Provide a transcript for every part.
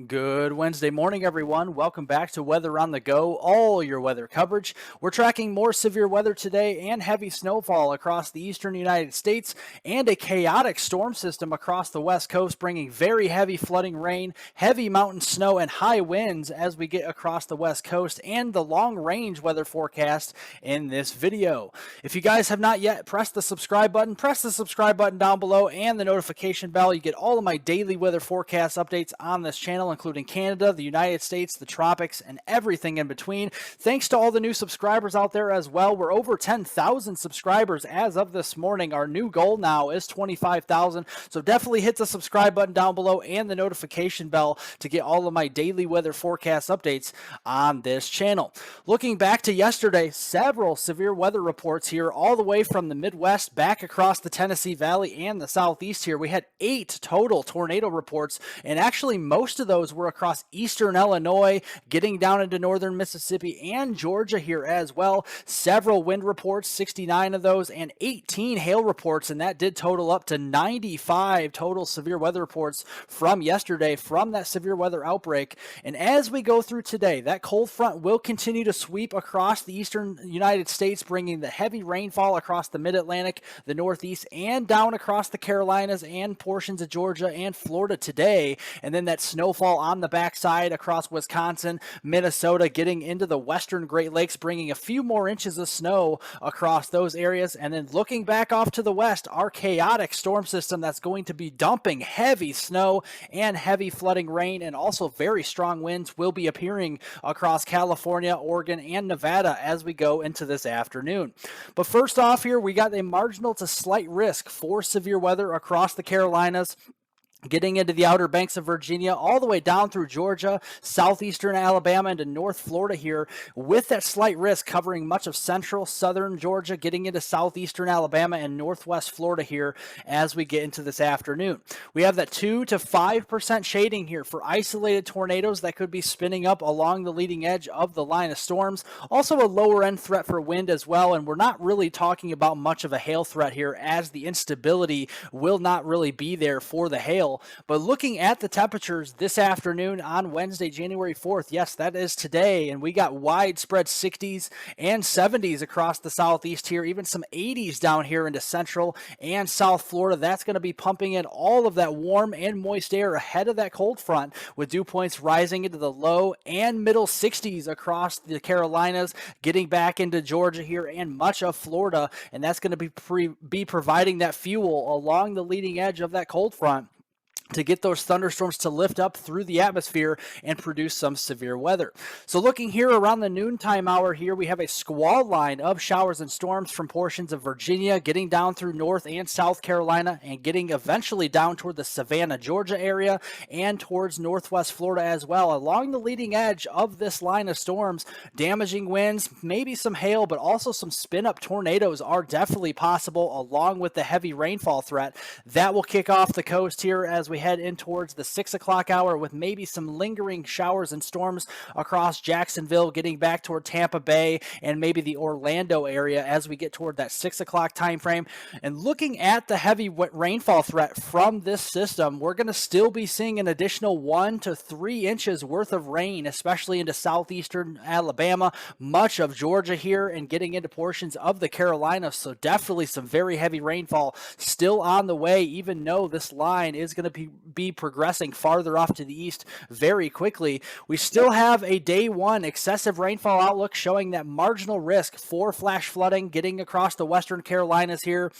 Good Wednesday morning, everyone. Welcome back to Weather on the Go, all your weather coverage. We're tracking more severe weather today and heavy snowfall across the eastern United States and a chaotic storm system across the west coast, bringing very heavy flooding rain, heavy mountain snow, and high winds as we get across the west coast and the long range weather forecast in this video. If you guys have not yet pressed the subscribe button, press the subscribe button down below and the notification bell. You get all of my daily weather forecast updates on this channel, including Canada, the United States, the tropics, and everything in between. Thanks to all the new subscribers out there as well. We're over 10,000 subscribers as of this morning. Our new goal now is 25,000. So definitely hit the subscribe button down below and the notification bell to get all of my daily weather forecast updates on this channel. Looking back to yesterday, several severe weather reports here all the way from the Midwest back across the Tennessee Valley and the Southeast here. We had 8 total tornado reports, and actually most of those were across eastern Illinois, getting down into northern Mississippi and Georgia here as well. Several wind reports, 69 of those, and 18 hail reports, and that did total up to 95 total severe weather reports from yesterday from that severe weather outbreak. And as we go through today, that cold front will continue to sweep across the eastern United States, bringing the heavy rainfall across the mid-Atlantic, the Northeast, and down across the Carolinas and portions of Georgia and Florida today. And then that snowfall on the backside across Wisconsin, Minnesota, getting into the western Great Lakes, bringing a few more inches of snow across those areas. And then looking back off to the west, our chaotic storm system that's going to be dumping heavy snow and heavy flooding rain, and also very strong winds will be appearing across California, Oregon, and Nevada as we go into this afternoon. But first off here, we got a marginal to slight risk for severe weather across the Carolinas, getting into the outer banks of Virginia, all the way down through Georgia, southeastern Alabama, into North Florida here, with that slight risk covering much of central, southern Georgia, getting into southeastern Alabama and northwest Florida here as we get into this afternoon. We have that 2 to 5% shading here for isolated tornadoes that could be spinning up along the leading edge of the line of storms. Also a lower end threat for wind as well, and we're not really talking about much of a hail threat here, as the instability will not really be there for the hail. But looking at the temperatures this afternoon on Wednesday, January 4th, yes, that is today, and we got widespread 60s and 70s across the southeast here, even some 80s down here into central and south Florida. That's going to be pumping in all of that warm and moist air ahead of that cold front, with dew points rising into the low and middle 60s across the Carolinas, getting back into Georgia here and much of Florida, and that's going to be providing that fuel along the leading edge of that cold front to get those thunderstorms to lift up through the atmosphere and produce some severe weather. So looking here around the noontime hour here, we have a squall line of showers and storms from portions of Virginia, getting down through North and South Carolina, and getting eventually down toward the Savannah, Georgia area, and towards northwest Florida as well. Along the leading edge of this line of storms, damaging winds, maybe some hail, but also some spin-up tornadoes are definitely possible, along with the heavy rainfall threat. That will kick off the coast here as we head in towards the 6 o'clock hour, with maybe some lingering showers and storms across Jacksonville, getting back toward Tampa Bay and maybe the Orlando area as we get toward that 6 o'clock time frame. And looking at the heavy rainfall threat from this system, we're going to still be seeing an additional 1 to 3 inches worth of rain, especially into southeastern Alabama, much of Georgia here, and getting into portions of the Carolinas. So definitely some very heavy rainfall still on the way, even though this line is going to be progressing farther off to the east very quickly. We still have a day 1 excessive rainfall outlook showing that marginal risk for flash flooding getting across the western Carolinas here,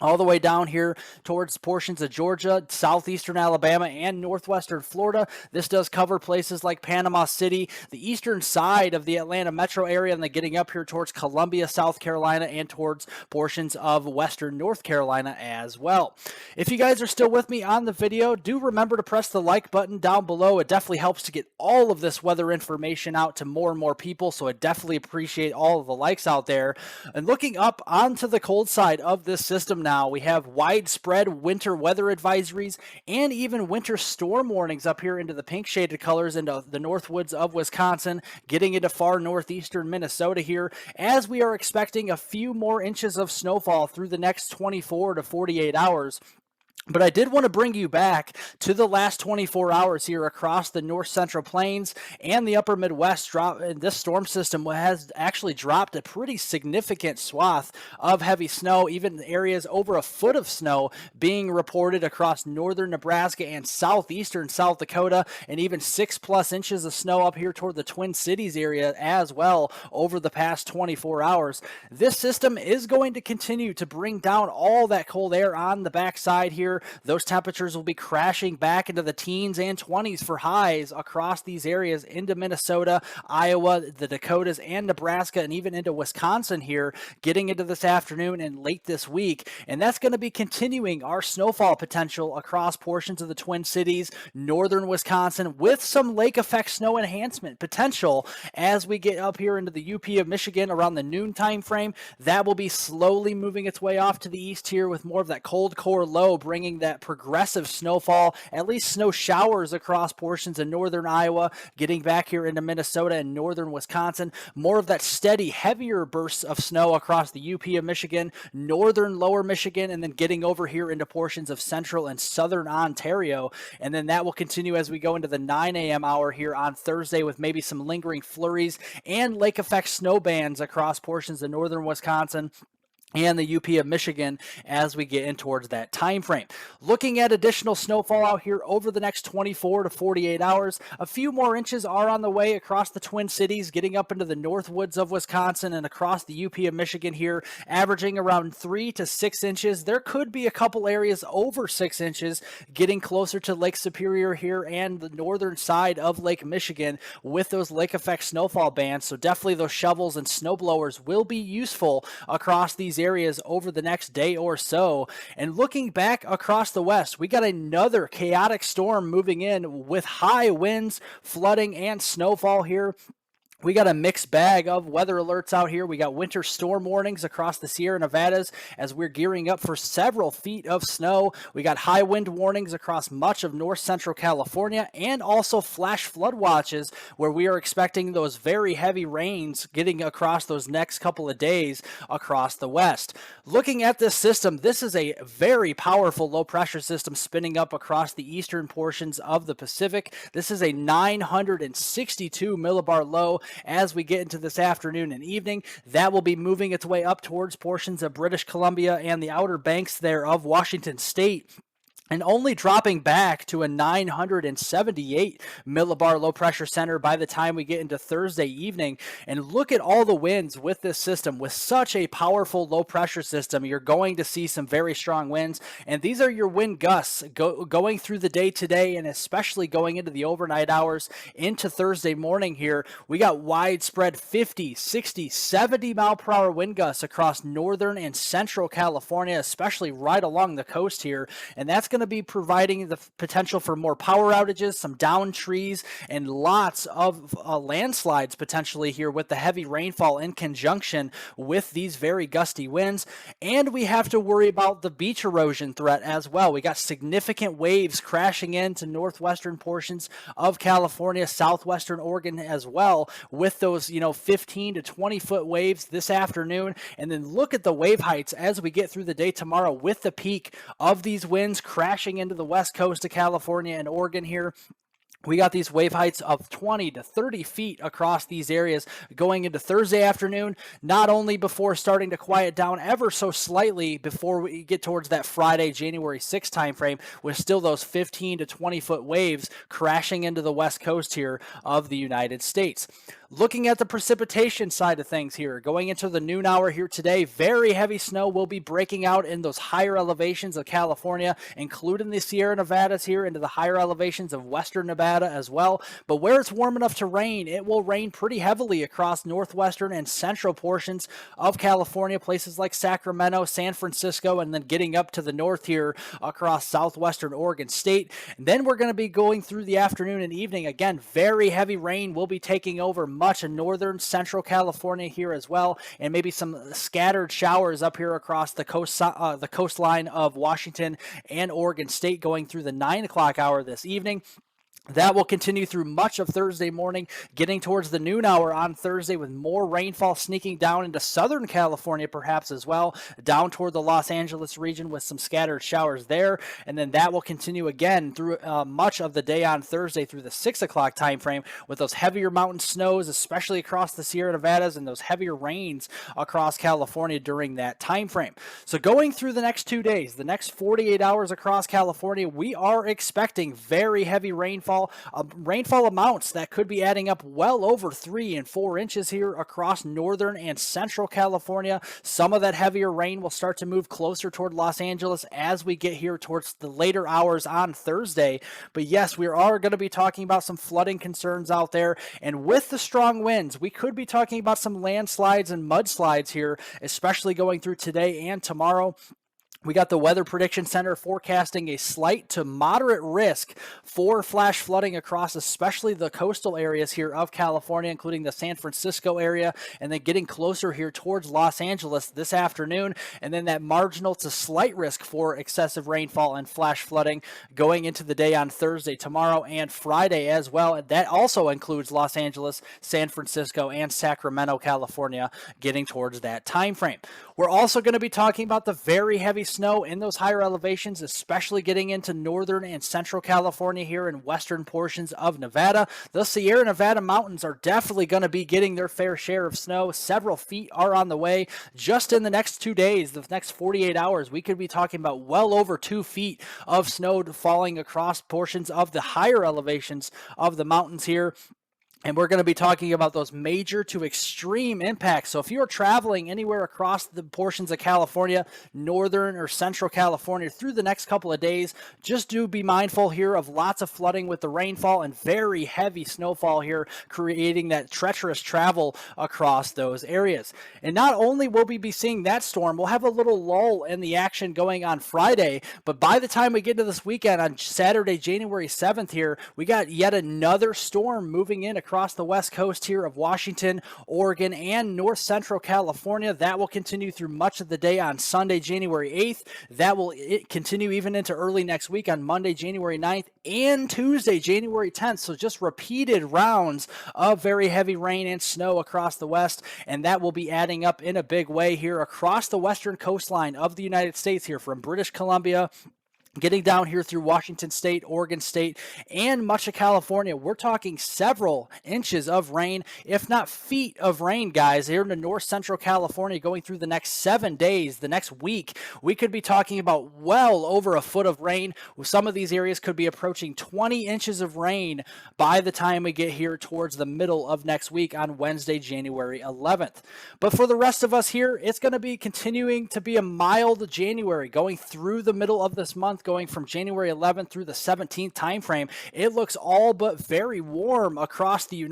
all the way down here towards portions of Georgia, southeastern Alabama, and northwestern Florida. This does cover places like Panama City, the eastern side of the Atlanta metro area, and then getting up here towards Columbia, South Carolina, and towards portions of western North Carolina as well. If you guys are still with me on the video, do remember to press the like button down below. It definitely helps to get all of this weather information out to more and more people, so I definitely appreciate all of the likes out there. And looking up onto the cold side of this system now, we have widespread winter weather advisories and even winter storm warnings up here into the pink shaded colors into the northwoods of Wisconsin, getting into far northeastern Minnesota here, as we are expecting a few more inches of snowfall through the next 24 to 48 hours. But I did want to bring you back to the last 24 hours here across the north central plains and the upper Midwest. This storm system has actually dropped a pretty significant swath of heavy snow, even areas over a foot of snow being reported across northern Nebraska and southeastern South Dakota, and even 6+ inches of snow up here toward the Twin Cities area as well over the past 24 hours. This system is going to continue to bring down all that cold air on the backside here. Those temperatures will be crashing back into the teens and 20s for highs across these areas into Minnesota, Iowa, the Dakotas, and Nebraska, and even into Wisconsin here, getting into this afternoon and late this week. And that's going to be continuing our snowfall potential across portions of the Twin Cities, northern Wisconsin, with some lake effect snow enhancement potential as we get up here into the UP of Michigan around the noon time frame. That will be slowly moving its way off to the east here with more of that cold core low, bringing that progressive snowfall, at least snow showers across portions of northern Iowa, getting back here into Minnesota and northern Wisconsin. More of that steady, heavier bursts of snow across the UP of Michigan, northern lower Michigan, and then getting over here into portions of central and southern Ontario. And then that will continue as we go into the 9 a.m. hour here on Thursday with maybe some lingering flurries and lake effect snow bands across portions of northern Wisconsin and the UP of Michigan as we get in towards that time frame. Looking at additional snowfall out here over the next 24 to 48 hours, a few more inches are on the way across the Twin Cities, getting up into the north woods of Wisconsin and across the UP of Michigan here, averaging around 3 to 6 inches. There could be a couple areas over 6 inches, getting closer to Lake Superior here and the northern side of Lake Michigan with those lake effect snowfall bands. So definitely those shovels and snow blowers will be useful across these areas over the next day or so. And looking back across the west, we got another chaotic storm moving in with high winds, flooding, and snowfall here. We got a mixed bag of weather alerts out here. We got winter storm warnings across the Sierra Nevadas as we're gearing up for several feet of snow. We got high wind warnings across much of north central California and also flash flood watches where we are expecting those very heavy rains getting across those next couple of days across the west. Looking at this system, this is a very powerful low pressure system spinning up across the eastern portions of the Pacific. This is a 962 millibar low. As we get into this afternoon and evening, that will be moving its way up towards portions of British Columbia and the outer banks there of Washington State, and only dropping back to a 978 millibar low pressure center by the time we get into Thursday evening. And look at all the winds with this system. With such a powerful low pressure system, you're going to see some very strong winds. And these are your wind gusts going through the day today, and especially going into the overnight hours into Thursday morning here. We got widespread 50, 60, 70 mile per hour wind gusts across northern and central California, especially right along the coast here. And that's going to be providing the potential for more power outages, some downed trees, and lots of landslides potentially here with the heavy rainfall in conjunction with these very gusty winds. And we have to worry about the beach erosion threat as well. We got significant waves crashing into northwestern portions of California, southwestern Oregon as well, with those 15 to 20 foot waves this afternoon. And then look at the wave heights as we get through the day tomorrow with the peak of these winds crashing into the west coast of California and Oregon here. We got these wave heights of 20 to 30 feet across these areas going into Thursday afternoon, not only before starting to quiet down ever so slightly before we get towards that Friday, January 6th timeframe, with still those 15 to 20 foot waves crashing into the west coast here of the United States. Looking at the precipitation side of things here, going into the noon hour here today, very heavy snow will be breaking out in those higher elevations of California, including the Sierra Nevadas here into the higher elevations of western Nevada as well. But where it's warm enough to rain, it will rain pretty heavily across northwestern and central portions of California, places like Sacramento, San Francisco, and then getting up to the north here across southwestern Oregon State. And then we're going to be going through the afternoon and evening. Again, very heavy rain will be taking over much of northern central California here as well, and maybe some scattered showers up here across the coastline of Washington and Oregon State going through the 9 o'clock hour this evening. That will continue through much of Thursday morning, getting towards the noon hour on Thursday with more rainfall sneaking down into Southern California perhaps as well, down toward the Los Angeles region with some scattered showers there. And then that will continue again through much of the day on Thursday through the 6 o'clock time frame with those heavier mountain snows, especially across the Sierra Nevadas, and those heavier rains across California during that time frame. So going through the next 2 days, the next 48 hours across California, we are expecting very heavy rainfall amounts that could be adding up well over 3 and 4 inches here across northern and central California. Some of that heavier rain will start to move closer toward Los Angeles as we get here towards the later hours on Thursday. But yes, we are going to be talking about some flooding concerns out there. And with the strong winds, we could be talking about some landslides and mudslides here, especially going through today and tomorrow. We got the Weather Prediction Center forecasting a slight to moderate risk for flash flooding across especially the coastal areas here of California, including the San Francisco area, and then getting closer here towards Los Angeles this afternoon, and then that marginal to slight risk for excessive rainfall and flash flooding going into the day on Thursday, tomorrow, and Friday as well. And that also includes Los Angeles, San Francisco, and Sacramento, California, getting towards that time frame. We're also going to be talking about the very heavy snow in those higher elevations, especially getting into northern and central California here in western portions of Nevada. The Sierra Nevada mountains are definitely going to be getting their fair share of snow. Several feet are on the way. Just in the next 2 days, the next 48 hours, we could be talking about well over 2 feet of snow falling across portions of the higher elevations of the mountains here. And we're going to be talking about those major to extreme impacts. So if you're traveling anywhere across the portions of California, northern or central California through the next couple of days, just do be mindful here of lots of flooding with the rainfall and very heavy snowfall here, creating that treacherous travel across those areas. And not only will we be seeing that storm, we'll have a little lull in the action going on Friday, but by the time we get to this weekend on Saturday, January 7th here, we got yet another storm moving in across the west coast here of Washington, Oregon, and north central California. That will continue through much of the day on Sunday, January 8th. That will continue even into early next week on Monday, January 9th, and Tuesday, January 10th. So just repeated rounds of very heavy rain and snow across the west, and that will be adding up in a big way here across the western coastline of the United States here from British Columbia, getting down here through Washington State, Oregon State, and much of California. We're talking several inches of rain, if not feet of rain, guys, here in the north central California going through the next 7 days, the next week. We could be talking about well over a foot of rain. Some of these areas could be approaching 20 inches of rain by the time we get here towards the middle of next week on Wednesday, January 11th. But for the rest of us here, it's going to be continuing to be a mild January going through the middle of this month, going from January 11th through the 17th timeframe. It looks all but very warm across the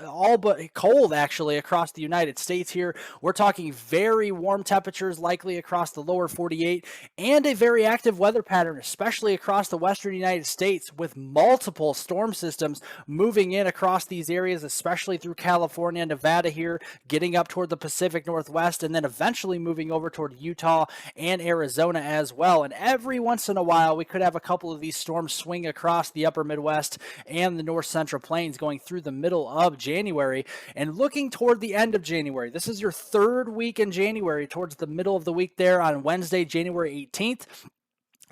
all but cold actually across the United States here. We're talking very warm temperatures likely across the lower 48 and a very active weather pattern, especially across the western United States with multiple storm systems moving in across these areas, especially through California, Nevada here, getting up toward the Pacific Northwest, and then eventually moving over toward Utah and Arizona as well. And every once in a while, we could have a couple of these storms swing across the upper Midwest and the north central plains going through the middle of January. And looking toward the end of January, this is your third week in January, towards the middle of the week there on Wednesday, January 18th.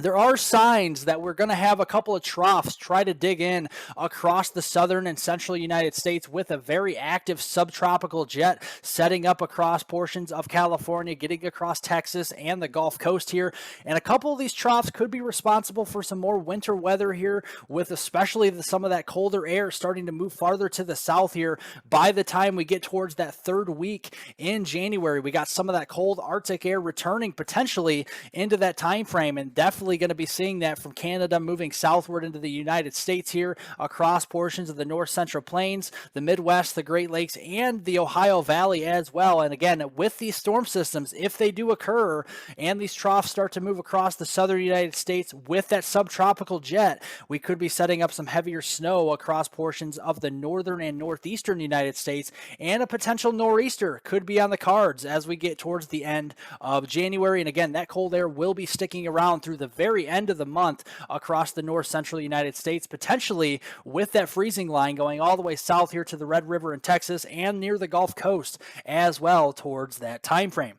There are signs that we're going to have a couple of troughs try to dig in across the southern and central United States with a very active subtropical jet setting up across portions of California, getting across Texas and the Gulf Coast here. And a couple of these troughs could be responsible for some more winter weather here, with especially some of that colder air starting to move farther to the south here by the time we get towards that third week in January. We got some of that cold Arctic air returning potentially into that time frame, and definitely going to be seeing that from Canada moving southward into the United States here across portions of the north central plains, the Midwest, the Great Lakes, and the Ohio Valley as well. And again, with these storm systems, if they do occur and these troughs start to move across the southern United States with that subtropical jet, we could be setting up some heavier snow across portions of the northern and northeastern United States, and a potential nor'easter could be on the cards as we get towards the end of January. And again, that cold air will be sticking around through the very end of the month across the north central United States, potentially with that freezing line going all the way south here to the Red River in Texas and near the Gulf Coast as well towards that time frame.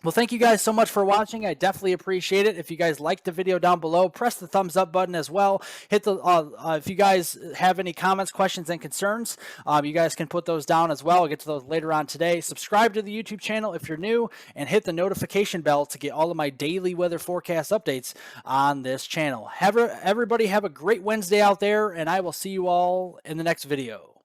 Well, thank you guys so much for watching. I definitely appreciate it. If you guys liked the video down below, press the thumbs up button as well. Hit the if you guys have any comments, questions, and concerns, you guys can put those down as well. I'll get to those later on today. Subscribe to the YouTube channel if you're new, and hit the notification bell to get all of my daily weather forecast updates on this channel. Everybody have a great Wednesday out there, and I will see you all in the next video.